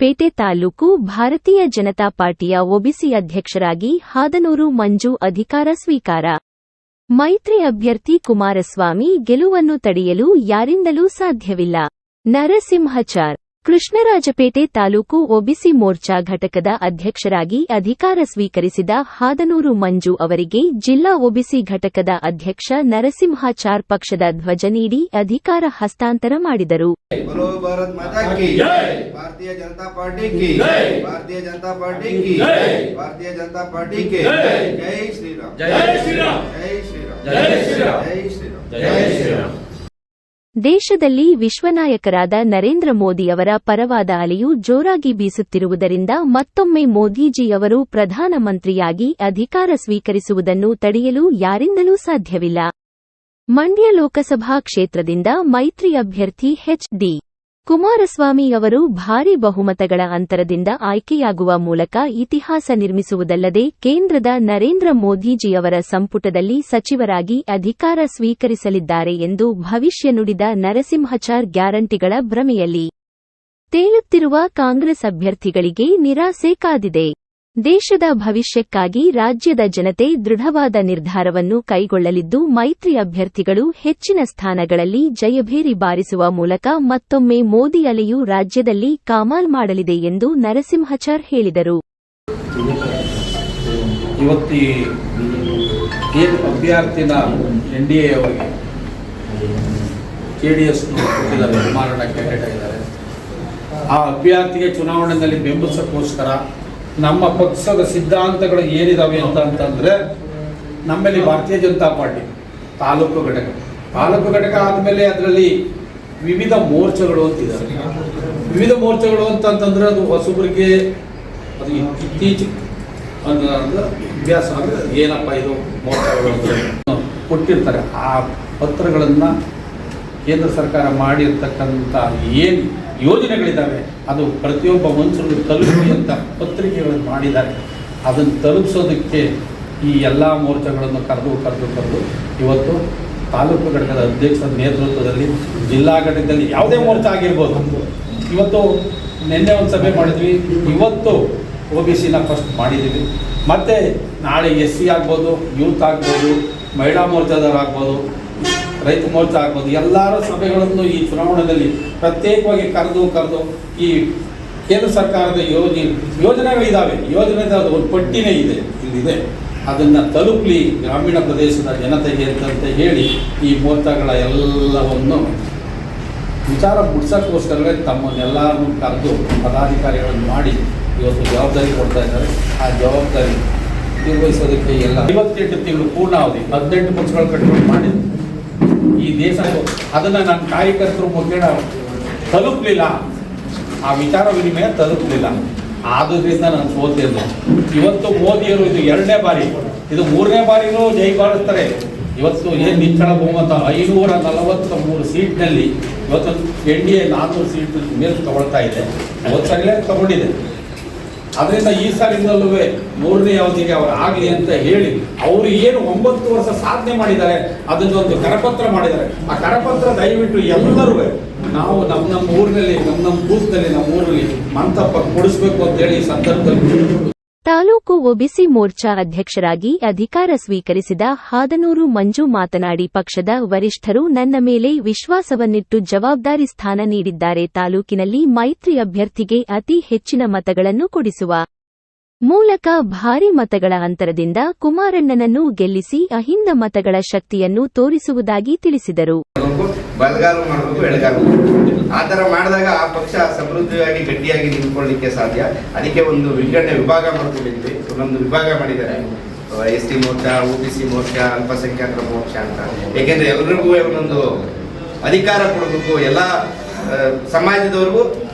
ಪೇಟೆ ತಾಲೂಕು ಭಾರತೀಯ ಜನತಾ ಪಾರ್ಟಿಯ ಒಬಿಸಿ ಅಧ್ಯಕ್ಷರಾಗಿ ಹಾದನೂರು ಮಂಜು ಅಧಿಕಾರ ಸ್ವೀಕಾರ. ಮೈತ್ರಿ ಅಭ್ಯರ್ಥಿ ಕುಮಾರಸ್ವಾಮಿ ಗೆಲುವನ್ನು ತಡೆಯಲು ಯಾರಿಂದಲೂ ಸಾಧ್ಯವಿಲ್ಲ. ನರಸಿಂಹಚಾರ್. ಕೃಷ್ಣರಾಜಪೇಟೆ ತಾಲೂಕು ಒಬಿಸಿ ಮೋರ್ಚಾ ಘಟಕದ ಅಧ್ಯಕ್ಷರಾಗಿ ಅಧಿಕಾರ ಸ್ವೀಕರಿಸಿದ ಹಾದನೂರು ಮಂಜು ಅವರಿಗೆ ಜಿಲ್ಲಾ ಒಬಿಸಿ ಘಟಕದ ಅಧ್ಯಕ್ಷ ನರಸಿಂಹಚಾರ್ ಪಕ್ಷದ ಧ್ವಜ ನೀಡಿ ಅಧಿಕಾರ ಹಸ್ತಾಂತರ ಮಾಡಿದರು. ದೇಶದಲ್ಲಿ ವಿಶ್ವನಾಯಕರಾದ ನರೇಂದ್ರ ಮೋದಿಯವರ ಪರವಾದ ಅಲೆಯು ಜೋರಾಗಿ ಬೀಸುತ್ತಿರುವುದರಿಂದ ಮತ್ತೊಮ್ಮೆ ಮೋದಿಜಿಯವರು ಪ್ರಧಾನಮಂತ್ರಿಯಾಗಿ ಅಧಿಕಾರ ಸ್ವೀಕರಿಸುವುದನ್ನು ತಡೆಯಲು ಯಾರಿಂದಲೂ ಸಾಧ್ಯವಿಲ್ಲ. ಮಂಡ್ಯ ಲೋಕಸಭಾ ಕ್ಷೇತ್ರದಿಂದ ಮೈತ್ರಿ ಅಭ್ಯರ್ಥಿ ಎಚ್.ಡಿ. ಕುಮಾರಸ್ವಾಮಿ ಅವರು ಭಾರೀ ಬಹುಮತಗಳ ಅಂತರದಿಂದ ಆಯ್ಕೆಯಾಗುವ ಮೂಲಕ ಇತಿಹಾಸ ನಿರ್ಮಿಸುವುದಲ್ಲದೆ ಕೇಂದ್ರದ ನರೇಂದ್ರ ಮೋದಿಜಿಯವರ ಸಂಪುಟದಲ್ಲಿ ಸಚಿವರಾಗಿ ಅಧಿಕಾರ ಸ್ವೀಕರಿಸಲಿದ್ದಾರೆ ಎಂದು ಭವಿಷ್ಯ ನುಡಿದ ನರಸಿಂಹಚಾರ್ ಗ್ಯಾರಂಟಿಗಳ ಭ್ರಮೆಯಲ್ಲಿ ತೇಲುತ್ತಿರುವ ಕಾಂಗ್ರೆಸ್ ಅಭ್ಯರ್ಥಿಗಳಿಗೆ ನಿರಾಸೆ ಕಾದಿದೆ. ದೇಶದ ಭವಿಷ್ಯಕ್ಕಾಗಿ ರಾಜ್ಯದ ಜನತೆ ದೃಢವಾದ ನಿರ್ಧಾರವನ್ನು ಕೈಗೊಳ್ಳಲಿದ್ದು ಮೈತ್ರಿ ಅಭ್ಯರ್ಥಿಗಳು ಹೆಚ್ಚಿನ ಸ್ಥಾನಗಳಲ್ಲಿ ಜಯಭೇರಿ ಬಾರಿಸುವ ಮೂಲಕ ಮತ್ತೊಮ್ಮೆ ಮೋದಿ ಅಲೆಯು ರಾಜ್ಯದಲ್ಲಿ ಕಮಾಲ್ ಮಾಡಲಿದೆ ಎಂದು ನರಸಿಂಹಚಾರ್ ಹೇಳಿದರು. ಇವತ್ತು ಅಭ್ಯರ್ಥಿನ ಎನ್ಡಿಎ ಅವರಿಗೆ ಜೆಡಿಎಸ್ ಮಾರಾಟ ಕ್ಯಾಂಡಿಡೇಟ್ ಆಗಿದ್ದಾರೆ. ಆ ಅಭ್ಯರ್ಥಿಗೆ ಚುನಾವಣೆಯಲ್ಲಿ ಬೆಂಬಲಿಸೋಕ್ಕೋಸ್ಕರ ನಮ್ಮ ಪಕ್ಷದ ಸಿದ್ಧಾಂತಗಳು ಏನಿದಾವೆ ಅಂತಂದ್ರೆ ನಮ್ಮಲ್ಲಿ ಭಾರತೀಯ ಜನತಾ ಪಾರ್ಟಿ ತಾಲೂಕು ಘಟಕ ಆದಮೇಲೆ ಅದರಲ್ಲಿ ವಿವಿಧ ಮೋರ್ಚಾಗಳು ಅಂತಿದ್ದಾರೆ. ವಿವಿಧ ಮೋರ್ಚಾಗಳು ಅಂತಂದ್ರೆ ಅದು ಹೊಸಬರಿಗೆ ಅದು ಇತ್ತೀಚೆಗೆ ಅಭ್ಯಾಸ ಅಂದರೆ ಏನಪ್ಪ ಇದು ಮೋರ್ಚಾಗಳು ಅಂತ ಕೊಟ್ಟಿರ್ತಾರೆ. ಆ ಪತ್ರಗಳನ್ನು ಕೇಂದ್ರ ಸರ್ಕಾರ ಮಾಡಿರ್ತಕ್ಕಂಥ ಏನು ಯೋಜನೆಗಳಿದ್ದಾವೆ ಅದು ಪ್ರತಿಯೊಬ್ಬ ಮನುಷ್ಯರಿಗೆ ತಲುಪಿ ಅಂತ ಪತ್ರಿಕೆಗಳನ್ನು ಮಾಡಿದ್ದಾರೆ. ಅದನ್ನು ತಲುಪಿಸೋದಕ್ಕೆ ಈ ಎಲ್ಲ ಮೋರ್ಚಾಗಳನ್ನು ಕರೆದು ಇವತ್ತು ತಾಲೂಕು ಘಟಕದ ಅಧ್ಯಕ್ಷರ ನೇತೃತ್ವದಲ್ಲಿ ಜಿಲ್ಲಾ ಘಟಕದಲ್ಲಿ ಯಾವುದೇ ಮೋರ್ಚಾ ಆಗಿರ್ಬೋದು. ಇವತ್ತು ನಿನ್ನೆ ಒಂದು ಸಭೆ ಮಾಡಿದ್ವಿ, ಇವತ್ತು OBCನ ಫಸ್ಟ್ ಮಾಡಿದ್ದೀವಿ. ಮತ್ತು ನಾಳೆ SC ಆಗ್ಬೋದು, ಯೂತ್ ಆಗ್ಬೋದು, ಮಹಿಳಾ ಮೋರ್ಚಾದವ್ರು ಆಗ್ಬೋದು, ರೈತ ಮೋರ್ಚಾ ಆಗ್ಬೋದು, ಎಲ್ಲರ ಸಭೆಗಳನ್ನು ಈ ಚುನಾವಣೆಯಲ್ಲಿ ಪ್ರತ್ಯೇಕವಾಗಿ ಕರೆದು ಈ ಕೇಂದ್ರ ಸರ್ಕಾರದ ಯೋಜನೆಗಳಿದ್ದಾವೆ. ಯೋಜನೆದ ಒಂದು ಪಟ್ಟಿನೇ ಇಲ್ಲಿದೆ, ಅದನ್ನು ತಲುಪಲಿ ಗ್ರಾಮೀಣ ಪ್ರದೇಶದ ಜನತೆಗೆ ಅಂತ ಹೇಳಿ ಈ ಮೋರ್ಚಾಗಳ ಎಲ್ಲವನ್ನು ವಿಚಾರ ಮುಡ್ಸೋಕ್ಕೋಸ್ಕರವೇ ತಮ್ಮನ್ನೆಲ್ಲರೂ ಕರೆದು ಪದಾಧಿಕಾರಿಗಳನ್ನು ಮಾಡಿ ಇವತ್ತು ಜವಾಬ್ದಾರಿ ಕೊಡ್ತಾ ಇದ್ದಾರೆ. ಆ ಜವಾಬ್ದಾರಿ ನಿರ್ವಹಿಸೋದಕ್ಕೆ ಎಲ್ಲ 58 ತಿಂಗಳು ಪೂರ್ಣಾವಧಿ 18 ಪಕ್ಷಗಳು ಕಟ್ಕೊಂಡು ಮಾಡಿದ್ರು ಈ ದೇಶ. ಅದನ್ನು ನನ್ನ ಕಾರ್ಯಕರ್ತರು ಮುಖೇನ ತಲುಪಲಿಲ್ಲ, ಆ ವಿಚಾರ ವಿನಿಮಯ ತಲುಪಲಿಲ್ಲ. ಆದ್ರಿಂದ ನಾನು ಸೋತಿದ್ದೆ. ಇವತ್ತು ಮೋದಿಯವರು ಇದು 2ನೇ ಬಾರಿ, ಇದು 3ನೇ ಬಾರಿನೂ ಜೈಗಾಲಿಸ್ತಾರೆ. ಇವತ್ತು ಏನು ನಿಚ್ಚಳ ಬಹುಮತ 543 ಸೀಟ್ನಲ್ಲಿ ಇವತ್ತು NDA 400 ಸೀಟ್ ಮೇಲೆ ತಗೊಳ್ತಾ ಇದೆ. 50 ಸಲ ತಗೊಂಡಿದೆ. ಅದರಿಂದ ಈ ಸಾಲಿಂದಲೂ 3ನೇ ಅವಧಿಗೆ ಅವರು ಆಗಲಿ ಅಂತ ಹೇಳಿ ಅವರು ಏನು 9 ವರ್ಷ ಸಾಧನೆ ಮಾಡಿದ್ದಾರೆ ಅದನ್ನೊಂದು ಕರಪತ್ರ ಮಾಡಿದ್ದಾರೆ. ಆ ಕರಪತ್ರ ದಯವಿಟ್ಟು ಎಲ್ಲರೂ ನಾವು ನಮ್ಮ ಊರಿನಲ್ಲಿ ನಮ್ಮ ಬೂತ್ನಲ್ಲಿ ನಮ್ಮ ಊರಲ್ಲಿ ಮಂತಪ್ಪ ಕೊಡಿಸ್ಬೇಕು ಅಂತ ಹೇಳಿ ಈ ಸಂದರ್ಭದಲ್ಲಿ ತಾಲೂಕು ಒಬಿಸಿ ಮೋರ್ಚಾ ಅಧ್ಯಕ್ಷರಾಗಿ ಅಧಿಕಾರ ಸ್ವೀಕರಿಸಿದ ಹಾದನೂರು ಮಂಜು ಮಾತನಾಡಿ, ಪಕ್ಷದ ವರಿಷ್ಠರು ನನ್ನ ಮೇಲೆ ವಿಶ್ವಾಸವನ್ನಿಟ್ಟು ಜವಾಬ್ದಾರಿ ಸ್ಥಾನ ನೀಡಿದ್ದಾರೆ. ತಾಲೂಕಿನಲ್ಲಿ ಮೈತ್ರಿ ಅಭ್ಯರ್ಥಿಗೆ ಅತಿ ಹೆಚ್ಚಿನ ಮತಗಳನ್ನು ಕೊಡಿಸುವ ಮೂಲಕ ಭಾರೀ ಮತಗಳ ಅಂತರದಿಂದ ಕುಮಾರಣ್ಣನನ್ನು ಗೆಲ್ಲಿಸಿ ಅಹಿಂದ ಮತಗಳ ಶಕ್ತಿಯನ್ನು ತೋರಿಸುವುದಾಗಿ ತಿಳಿಸಿದರು. ಬಲಗಾಲು ಮಾಡಬೇಕು, ಎಡಗಾಲು ಆ ಥರ ಮಾಡಿದಾಗ ಆ ಪಕ್ಷ ಸಮೃದ್ಧಿಯಾಗಿ ಗಟ್ಟಿಯಾಗಿ ನಿಂತ್ಕೊಳ್ಳಿಕ್ಕೆ ಸಾಧ್ಯ. ಅದಕ್ಕೆ ಒಂದು ವಿಭಾಗ ಮಾಡ್ಕೊಂಡಿದ್ವಿ, ಒಂದೊಂದು ವಿಭಾಗ ಮಾಡಿದ್ದಾರೆ. SC ಮೋರ್ಚಾ, OBC ಮೋರ್ಚಾ, ಅಲ್ಪಸಂಖ್ಯಾತರ ಮೋರ್ಚಾ ಅಂತ. ಏಕೆಂದ್ರೆ ಎಲ್ಲರಿಗೂ ಒಂದೊಂದು ಅಧಿಕಾರ ಕೊಡಬೇಕು, ಎಲ್ಲ ಸಮಾಜದವರೆಗೂ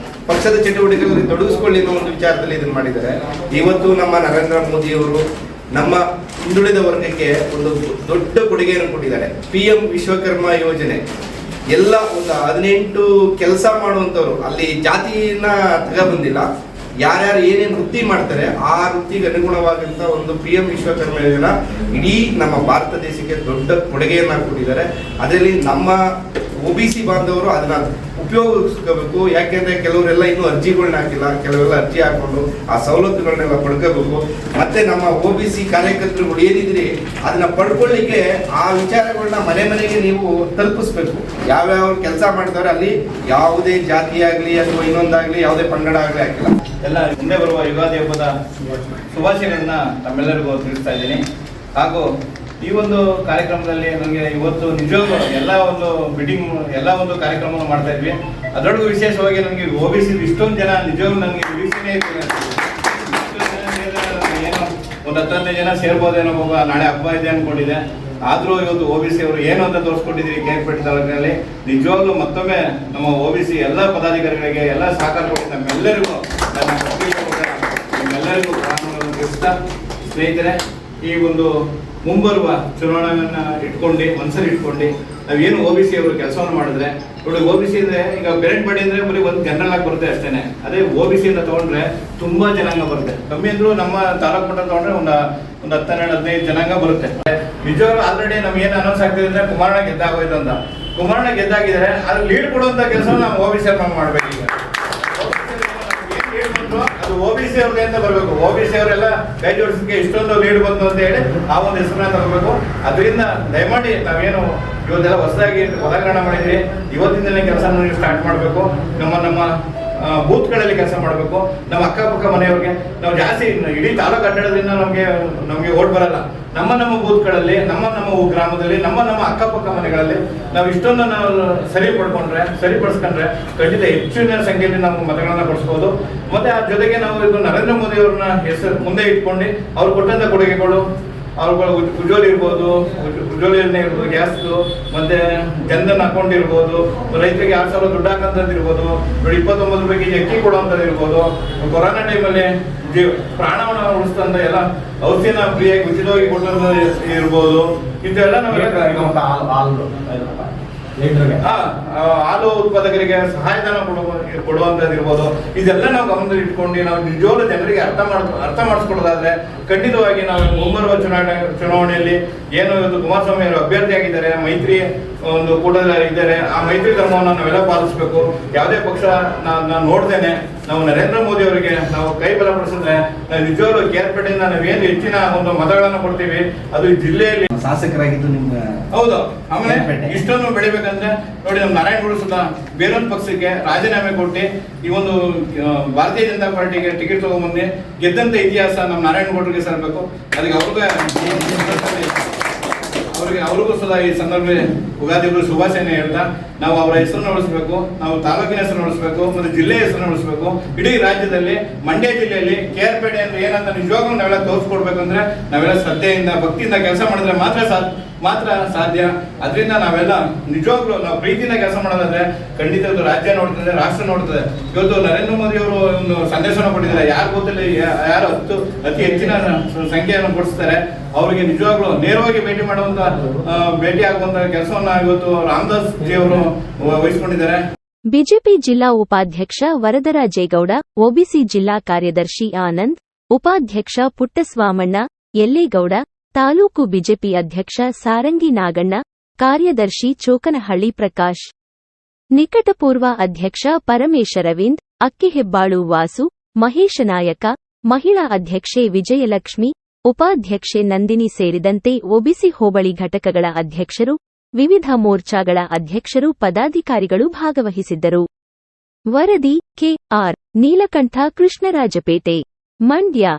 ಪಕ್ಷದ ಚಟುವಟಿಕೆಗಳಲ್ಲಿ ತೊಡಗಿಸ್ಕೊಳ್ಳಿ ಅನ್ನೋ ಒಂದು ವಿಚಾರದಲ್ಲಿ ಇದನ್ನು ಮಾಡಿದ್ದಾರೆ. ಇವತ್ತು ನಮ್ಮ ನರೇಂದ್ರ ಮೋದಿಯವರು ನಮ್ಮ ಹಿಂದುಳಿದ ವರ್ಗಕ್ಕೆ ಒಂದು ದೊಡ್ಡ ಕೊಡುಗೆಯನ್ನು ಕೊಟ್ಟಿದ್ದಾರೆ. PM ವಿಶ್ವಕರ್ಮ ಯೋಜನೆ ಎಲ್ಲ ಒಂದು 18 ಕೆಲಸ ಮಾಡುವಂಥವ್ರು, ಅಲ್ಲಿ ಜಾತಿನ ತಗೊಬಂದಿಲ್ಲ, ಯಾರ್ಯಾರು ಏನೇನು ವೃತ್ತಿ ಮಾಡ್ತಾರೆ ಆ ವೃತ್ತಿಗೆ ಅನುಗುಣವಾದಂಥ ಒಂದು PM ವಿಶ್ವಕರ್ಮ ಯೋಜನೆ ಇಡೀ ನಮ್ಮ ಭಾರತ ದೇಶಕ್ಕೆ ದೊಡ್ಡ ಕೊಡುಗೆಯನ್ನು ಕೊಟ್ಟಿದ್ದಾರೆ. ಅದರಲ್ಲಿ ನಮ್ಮ OBC ಬಾಂಧವರು ಅದನ್ನ ಉಪಯೋಗಿಸ್ಕೋಬೇಕು. ಯಾಕೆಂದ್ರೆ ಕೆಲವರೆಲ್ಲ ಇನ್ನೂ ಅರ್ಜಿಗಳನ್ನ ಹಾಕಿಲ್ಲ, ಕೆಲವೆಲ್ಲ ಅರ್ಜಿ ಹಾಕೊಂಡು ಆ ಸವಲತ್ತುಗಳನ್ನೆಲ್ಲ ಪಡ್ಕೋಬೇಕು. ಮತ್ತೆ ನಮ್ಮ OBC ಕಾರ್ಯಕರ್ತರುಗಳು ಏನಿದ್ರಿ ಅದನ್ನ ಪಡ್ಕೊಳ್ಳಿಕ್ಕೆ ಆ ವಿಚಾರಗಳನ್ನ ಮನೆ ಮನೆಗೆ ನೀವು ತಲುಪಿಸ್ಬೇಕು. ಯಾವ್ಯಾವ ಕೆಲಸ ಮಾಡ್ತಾರೆ ಅಲ್ಲಿ ಯಾವುದೇ ಜಾತಿ ಆಗ್ಲಿ ಅಥವಾ ಇನ್ನೊಂದಾಗ್ಲಿ ಯಾವುದೇ ಪಂಗಡ ಆಗ್ಲಿ ಹಾಕಿಲ್ಲ. ಎಲ್ಲ ಮುಂದೆ ಬರುವ ಯುಗಾದಿ ಹಬ್ಬದ ಶುಭಾಶಯಗಳನ್ನ ತಮ್ಮೆಲ್ಲರಿಗೂ ತಿಳಿಸ್ತಾ ಇದ್ದೀನಿ. ಹಾಗೂ ಈ ಒಂದು ಕಾರ್ಯಕ್ರಮದಲ್ಲಿ ನನಗೆ ಇವತ್ತು ನಿಜವಾಗ್ಲೂ ಎಲ್ಲ ಒಂದು ಕಾರ್ಯಕ್ರಮವನ್ನು ಮಾಡ್ತಾ ಇದ್ವಿ. ಅದರೊಳಗೂ ವಿಶೇಷವಾಗಿ ನನಗೆ OBC ಇಷ್ಟೊಂದು ಜನ ನಿಜವಾಗ್ಲೂ ನನಗೆ ನಿರೀಕ್ಷೆನೇ ಏನೋ ಒಂದು 10-15 ಜನ ಸೇರ್ಬೋದೇನೋ, ನಾಳೆ ಹಬ್ಬ ಇದೆ ಅನ್ಕೊಂಡಿದೆ. ಆದರೂ ಇವತ್ತು OBC ಅವರು ಏನು ಅಂತ ತೋರಿಸ್ಕೊಟ್ಟಿದ್ದೀರಿ KRPೇಟೆ ತಾಲೂಕಿನಲ್ಲಿ. ನಿಜವಾಗ್ಲೂ ಮತ್ತೊಮ್ಮೆ ನಮ್ಮ OBC ಎಲ್ಲ ಪದಾಧಿಕಾರಿಗಳಿಗೆ ಎಲ್ಲ ಸಹಕಾರ ಕೊಟ್ಟು ನಮ್ಮೆಲ್ಲರಿಗೂ ಪ್ರಾಣವನ್ನು ತಿಳಿಸ್ತಾ, ಸ್ನೇಹಿತರೆ, ಈ ಒಂದು ಮುಂಬರುವ ಚುನಾವಣೆಯನ್ನ ಮನಸ್ಸಲ್ಲಿ ಇಟ್ಕೊಂಡು ನಾವೇನು OBC ಅವರು ಕೆಲಸವನ್ನು ಮಾಡಿದ್ರೆ ನೋಡಿ, OBC ಅಂದ್ರೆ ಈಗ ಬೆರೆಂಟ್ ಬಡಿ ಅಂದ್ರೆ ಬರೀ ಒಂದು ಜನರಲ್ ಆಗಿ ಬರುತ್ತೆ ಅಷ್ಟೇನೆ. ಅದೇ OBC ಅಂತ ತಗೊಂಡ್ರೆ ತುಂಬಾ ಜನಾಂಗ ಬರುತ್ತೆ. ಕಮ್ಮಿ ಅಂದ್ರೂ ನಮ್ಮ ತಾಲೂಕು ಮಟ್ಟ ತಗೊಂಡ್ರೆ ಒಂದು 10-15 ಜನಾಂಗ ಬರುತ್ತೆ. ನಿಜವಾಗ್ಲೂ ಆಲ್ರೆಡಿ ನಮ್ಗೆ ಏನು ಅನೌನ್ಸ್ ಆಗ್ತಿದೆ ಅಂದ್ರೆ ಕುಮಾರಣ್ಣ ಗೆದ್ದಾಗೋಯ್ತು ಅಂತ. ಕುಮಾರಣ್ಣ ಗೆದ್ದಾಗಿದ್ರೆ ಅದು ಲೀಡ್ ಕೊಡುವಂತ ಕೆಲಸ ನಾವು OBC ಅವ್ರು ಮಾಡ್ಬೇಕು. ಈಗ ಅದು OBC ಅವ್ರಿಗೆ ಅಂತ ಬರಬೇಕು. OBC ಅವರೆಲ್ಲ ಕೈ ಜೋಡಿಸಕ್ಕೆ ಇಷ್ಟೊಂದು ಲೀಡ್ ಬಂತು ಅಂತ ಹೇಳಿ ಆ ಒಂದು ಹೆಸರನ್ನ ತಗೋಬೇಕು. ಅದರಿಂದ ದಯಮಾಡಿ ನಾವೇನು ಇವತ್ತೆಲ್ಲ ಹೊಸದಾಗಿ ಪದಗ್ರಹಣ ಮಾಡಿದ್ರಿ, ಇವತ್ತಿಂದಲೇ ಕೆಲಸ ಸ್ಟಾರ್ಟ್ ಮಾಡಬೇಕು. ನಮ್ಮ ಬೂತ್ಗಳಲ್ಲಿ ಕೆಲಸ ಮಾಡಬೇಕು. ನಮ್ಮ ಅಕ್ಕಪಕ್ಕ ಮನೆಯವ್ರಿಗೆ ನಾವು ಜಾಸ್ತಿ ಇಡೀ ತಾಲೂಕು ಅಡ್ಡಾಡೋದ್ರಿಂದ ನಮಗೆ ಓಟ್ ಬರಲ್ಲ. ನಮ್ಮ ಬೂತ್ಗಳಲ್ಲಿ ನಮ್ಮ ಗ್ರಾಮದಲ್ಲಿ ನಮ್ಮ ಅಕ್ಕಪಕ್ಕ ಮನೆಗಳಲ್ಲಿ ನಾವು ಇಷ್ಟೊಂದು ನಾವು ಸರಿಪಡಿಸ್ಕೊಂಡ್ರೆ ಖಂಡಿತ ಹೆಚ್ಚಿನ ಸಂಖ್ಯೆಯಲ್ಲಿ ನಾವು ಮತಗಳನ್ನ ಕೊಡಿಸ್ಬೋದು. ಮತ್ತೆ ಆ ಜೊತೆಗೆ ನಾವು ಇದು ನರೇಂದ್ರ ಮೋದಿ ಅವ್ರನ್ನ ಹೆಸರು ಮುಂದೆ ಇಟ್ಕೊಂಡು ಅವ್ರು ಕೊಟ್ಟಂತ ಕೊಡುಗೆಗಳು, ಅವ್ರ ಉಜ್ವಲ ಇರ್ಬೋದು, ಉಜ್ವಲ ಯೋಜನೆ ಇರ್ಬೋದು, ಗ್ಯಾಸ್ದು, ಮತ್ತೆ ಜನ್ಧನ್ ಅಕೌಂಟ್ ಇರ್ಬೋದು, ರೈತರಿಗೆ 6,000 ದುಡ್ಡು ಹಾಕಂತದ್ದು ಇರ್ಬೋದು, 29 ರೂಪಾಯಿಗೆ ಅಕ್ಕಿ ಕೊಡುವಂಥದ್ದು ಇರ್ಬೋದು, ಕೊರೋನಾ ಟೈಮಲ್ಲಿ ಪ್ರಾಣವನ್ನು ಉಳಿಸ್ತಂತ ಎಲ್ಲ ಔಷಧಿನ ಫ್ರೀಯಾಗಿ ಉಚಿತವಾಗಿ ಕೊಟ್ಟಂತ ಇರ್ಬೋದು. ಇದೆಲ್ಲ ಹಾಲು ಉತ್ಪಾದಕರಿಗೆ ಸಹಾಯಧನ ಕೊಡುವಂತದ್ದು ಇರ್ಬೋದು. ಇದೆಲ್ಲ ನಾವು ಗಮನದಲ್ಲಿ ಇಟ್ಕೊಂಡು ನಾವು ನಿಜವಾಗ್ಲೂ ಜನರಿಗೆ ಅರ್ಥ ಮಾಡಿಸ್ಕೊಡೋದಾದ್ರೆ ಖಂಡಿತವಾಗಿ ನಾವು ಮುಂಬರುವ ಚುನಾವಣೆಯಲ್ಲಿ ಏನು ಇವತ್ತು ಕುಮಾರಸ್ವಾಮಿ ಅವರು ಅಭ್ಯರ್ಥಿಯಾಗಿದ್ದಾರೆ, ಮೈತ್ರಿ ಒಂದು ಕೂಟದಲ್ಲಿ ಇದ್ದಾರೆ, ಆ ಮೈತ್ರಿ ಧರ್ಮವನ್ನು ನಾವೆಲ್ಲ ಪಾಲಿಸಬೇಕು. ಯಾವುದೇ ಪಕ್ಷ ನಾನು ನೋಡ್ತೇನೆ, ನಾವು ನರೇಂದ್ರ ಮೋದಿ ಅವರಿಗೆ ನಾವು ಕೈ ಬಲಪಡಿಸಿದ್ರೆ ನಿಜವಾಗ್ಲೂ KRಪೇಟೆಯಿಂದ ನಾವೇನು ಹೆಚ್ಚಿನ ಒಂದು ಮತಗಳನ್ನು ಕೊಡ್ತೀವಿ. ಅದು ಜಿಲ್ಲೆಯಲ್ಲಿ ಶಾಸಕರಾಗಿದ್ದು ನಿಮ್ಮ ಹೌದು. ಆಮೇಲೆ ಇಷ್ಟೊಂದು ಬೆಳಿಬೇಕಂದ್ರೆ ನೋಡಿ, ನಮ್ಮ ನಾರಾಯಣಗೌಡ ಸುಧಾ ಬೇರೊಂದು ಪಕ್ಷಕ್ಕೆ ರಾಜೀನಾಮೆ ಕೊಟ್ಟು ಈ ಒಂದು ಭಾರತೀಯ ಜನತಾ ಪಾರ್ಟಿಗೆ ಟಿಕೆಟ್ ತಗೊಂಡ್ಬಂದು ಗೆದ್ದಂತ ಇತಿಹಾಸ ನಮ್ಮ ನಾರಾಯಣಗೌಡರಿಗೆ ಸೇರಬೇಕು. ಅದಕ್ಕೆ ಅವ್ರಿಗೂ ಸದಾ ಈ ಸಂದರ್ಭದಲ್ಲಿ ಯುಗಾದಿ ಶುಭಾಶಯನ ಹೇಳ್ತಾ ನಾವು ಅವರ ಹೆಸರನ್ನು ಉಳಿಸಬೇಕು, ನಾವು ತಾಲೂಕಿನ ಹೆಸರನ್ನು ಉಳಿಸಬೇಕು, ಮತ್ತು ಜಿಲ್ಲೆಯ ಹೆಸರನ್ನು ಉಳಿಸಬೇಕು. ಇಡೀ ರಾಜ್ಯದಲ್ಲಿ ಮಂಡ್ಯ ಜಿಲ್ಲೆಯಲ್ಲಿ KRಪೇಟೆ ಅಂದ್ರೆ ಏನಂತ ನಿಜವಾಗ್ಲೂ ನಾವೆಲ್ಲ ತೋರಿಸ್ಕೊಡ್ಬೇಕಂದ್ರೆ ನಾವೆಲ್ಲ ಶ್ರದ್ಧೆಯಿಂದ ಭಕ್ತಿಯಿಂದ ಕೆಲಸ ಮಾಡಿದ್ರೆ ಮಾತ್ರ ಸಾಧ್ಯ. ಅದರಿಂದ ನಾವೆಲ್ಲ ನಿಜವಾಗ್ಲೂ ನಾವು ಪ್ರೀತಿಯಿಂದ ಕೆಲಸ ಮಾಡೋದಾದ್ರೆ ಖಂಡಿತ ಇದು ರಾಜ್ಯ ನೋಡ್ತದೆ, ರಾಷ್ಟ್ರ ನೋಡ್ತದೆ. ಇವತ್ತು ನರೇಂದ್ರ ಮೋದಿ ಅವರು ಒಂದು ಸಂದೇಶವನ್ನು ಕೊಟ್ಟಿದ್ದಾರೆ, ಯಾರು ಗೊತ್ತಿಲ್ಲ ಯಾರು ಅತಿ ಹೆಚ್ಚಿನ ಸಂಖ್ಯೆಯನ್ನು ಕೊಡಿಸ್ತಾರೆ ಅವರಿಗೆ ನಿಜವಾಗ್ಲೂ ನೇರವಾಗಿ ಭೇಟಿ ಆಗುವಂತ ಕೆಲಸವನ್ನ ಇವತ್ತು ರಾಮದಾಸ್ ಜಿ ಅವರು ವಹಿಸಿಕೊಂಡಿದ್ದಾರೆ. ಬಿಜೆಪಿ ಜಿಲ್ಲಾ ಉಪಾಧ್ಯಕ್ಷ ವರದರಾಜೇಗೌಡ, OBC ಜಿಲ್ಲಾ ಕಾರ್ಯದರ್ಶಿ ಆನಂದ್, ಉಪಾಧ್ಯಕ್ಷ ಪುಟ್ಟಸ್ವಾಮಣ್ಣ, ಯಲ್ಲೇಗೌಡ, ತಾಲೂಕು ಬಿಜೆಪಿ ಅಧ್ಯಕ್ಷ ಸಾರಂಗಿ ನಾಗಣ್ಣ, ಕಾರ್ಯದರ್ಶಿ ಚೋಕನಹಳ್ಳಿ ಪ್ರಕಾಶ್, ನಿಕಟಪೂರ್ವ ಅಧ್ಯಕ್ಷ ಪರಮೇಶ ರವೀಂದ್ರ, ಅಕ್ಕಿಹೆಬ್ಬಾಳು ವಾಸು, ಮಹೇಶ ನಾಯಕ, ಮಹಿಳಾ ಅಧ್ಯಕ್ಷೆ ವಿಜಯಲಕ್ಷ್ಮಿ, ಉಪಾಧ್ಯಕ್ಷೆ ನಂದಿನಿ ಸೇರಿದಂತೆ OBC ಹೋಬಳಿ ಘಟಕಗಳ ಅಧ್ಯಕ್ಷರು, ವಿವಿಧ ಮೋರ್ಚಾಗಳ ಅಧ್ಯಕ್ಷರು, ಪದಾಧಿಕಾರಿಗಳು ಭಾಗವಹಿಸಿದ್ದರು. ವರದಿ KR ನೀಲಕಂಠ, ಕೃಷ್ಣರಾಜಪೇಟೆ, ಮಂಡ್ಯ.